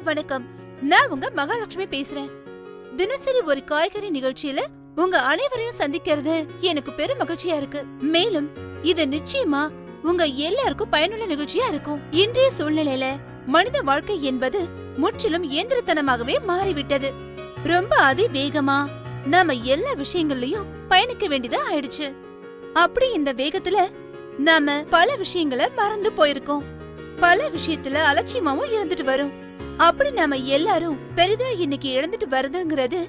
வணக்கம். நான் உங்க மகாலட்சுமி பேசுறேன். தினசரி ஒரு காய்கறி நிகழ்ச்சியில உங்க அனைவரையும் சந்திக்கிறது எனக்கு பெரும் மகிழ்ச்சியா இருக்கு. மேலும் இது நிச்சயமா உங்க எல்லாருக்கும் பயனுள்ள நிகழ்ச்சியா இருக்கும். இன்றைய சூழ்நிலையில மனித வாழ்க்கை என்பது முற்றிலும் இயந்திரத்தனமாகவே மாறிவிட்டது. ரொம்ப அதிவேகமா நாம எல்லா விஷயங்கள்லயும் பயணிக்க வேண்டியதா ஆயிடுச்சு. அப்படி இந்த வேகத்துல நாம பல விஷயங்களை மறந்து போயிருக்கோம். பல விஷயத்துல அலட்சியமாவும் இருந்துட்டு வரும். அப்படி நாம எல்லாரும் பெரிதா இன்னைக்கு இழந்துட்டு வருதுங்கிறது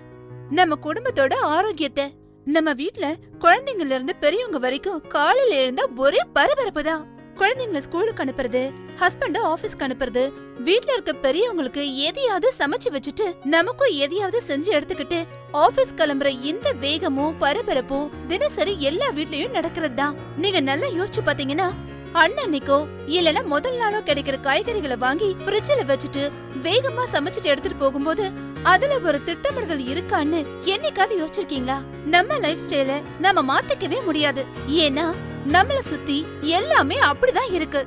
நம்ம குடும்பத்தோட ஆரோக்கியத்தை. நம்ம வீட்ல குழந்தைங்கள்ல இருந்து பெரியவங்க வரைக்கும் காலையில எழுந்தா ஒரே பரபரப்பு தான். குழந்தைங்களை ஸ்கூலுக்கு அனுப்புறது, ஹஸ்பண்ட ஆபீஸ்க்கு அனுப்புறது, வீட்ல இருக்க பெரியவங்களுக்கு எதையாவது சமைச்சு வச்சுட்டு நமக்கும் எதையாவது செஞ்சு எடுத்துக்கிட்டு ஆபீஸ் கிளம்புற இந்த வேகமும் பரபரப்பும் தினசரி எல்லா வீட்லயும் நடக்கிறது தான். நீங்க நல்லா யோசிச்சு பாத்தீங்கன்னா, அன்னன்னைக்கோ இல்லனா முதல் நாளோ கிடைக்கிற காய்கறிகளை வாங்கி ஃப்ரிட்ஜ்ல வச்சுட்டு வேகமா சமைச்சிட்டு எடுத்துட்டு போகும்போது அதுல ஒரு திட்டமிடுதல் இருக்கான்னு என்னைக்காவது யோசிச்சிருக்கீங்களா? நம்ம லைஃப் ஸ்டைல நம்ம மாத்திக்கவே முடியாது. ஏன்னா நம்மள சுத்தி எல்லாமே அப்படிதான் இருக்கு.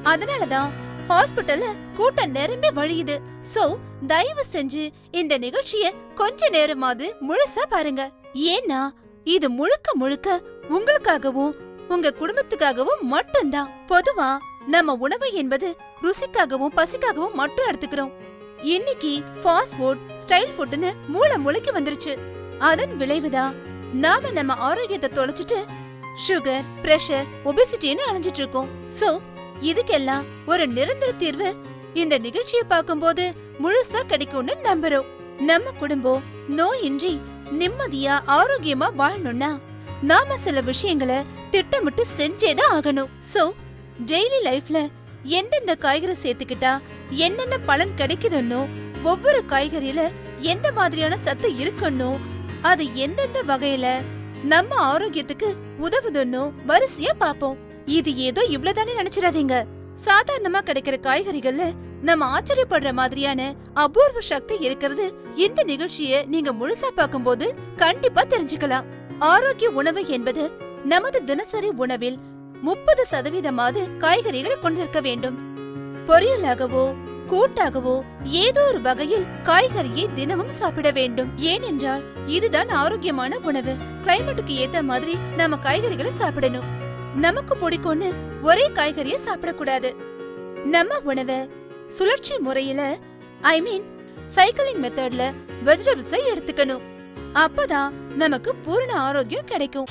அதனாலதான் ஹாஸ்பிட்டல்ல கூட்டம் நிரம்பி வழியுது. சோ தயவு செஞ்சு இந்த நிகழ்ச்சிய கொஞ்ச நேரமாவது முழுசா பாருங்க. ஏன்னா இது முழுக்க முழுக்க உங்களுக்காகவும் உங்க குடும்பத்துக்காகவும் மட்டும்தான். பொதுவா நம்ம உணவு என்பது ருசிக்காகவும் பசிக்காகவும் மட்டும் எடுத்துக்கிறோம். இன்னைக்கு ஃபாஸ்ட் ஃபுட், ஸ்டைல் ஃபுட்னு மூளை முளைக்கு வந்துருச்சு. அதன் விளைவுதான் நாம நம்ம ஆரோக்கியத்தை தொலைச்சிட்டு சுகர், பிரஷர், ஒபிசிட்டின்னு அலைஞ்சிட்டு இருக்கோம். சோ இதுக்கெல்லாம் ஒரு நிரந்தர தீர்வு இந்த நிகழ்ச்சியை பார்க்கும்போது முழுசா கிடைக்கும்னு நம்புறோம். நம்ம குடும்பம் நோயின்றி நிம்மதியா ஆரோக்கியமா வாழணும்னா நாம சில விஷயங்களை திட்டமிட்டு செஞ்சேதான் ஆகணும். சோ டெய்லி லைஃப்ல எந்தெந்த காய்கறி சேர்த்துக்கிட்டா என்னென்ன பலன் கிடைக்குதுன்னோ, ஒவ்வொரு காய்கறியில எந்த மாதிரியான சத்து இருக்குன்னோ, அது எந்தெந்த வகையில நம்ம ஆரோக்கியத்துக்கு உதவுதுன்னோ வரிசையா பாப்போம். இது ஏதோ இவ்வளவுதானே நினைச்சிடாதீங்க. சாதாரணமா கிடைக்கிற காய்கறிகள்ல நம்ம ஆச்சரியப்படுற மாதிரியான அபூர்வ சக்தி இருக்கிறது இந்த நிகழ்ச்சிய நீங்க முழுசா பார்க்கும்போது கண்டிப்பா தெரிஞ்சுக்கலாம். ஆரோக்கிய உணவு என்பது நமது தினசரி உணவில் 30% காய்கறிகளை கொண்டிருக்க வேண்டும். பொரியலாகவோ கூட்டாகவோ ஏதோ ஒரு வகையில் காய்கறியை தினமும் சாப்பிட வேண்டும். ஏனென்றால் இதுதான் ஆரோக்கியமான உணவு. கிளைமேட்டுக்கு ஏத்த மாதிரி நம்ம காய்கறிகளை சாப்பிடணும். நமக்கு பிடிக்கும்னு ஒரே காய்கறிய சாப்பிடக்கூடாது. நம்ம உணவை சுழற்சி முறையில, சைக்கிளிங் மெத்தட்ல வெஜிடபிள்ஸை எடுத்துக்கணும். அப்பதான் நமக்கு பூரண ஆரோக்கியம் கிடைக்கும்.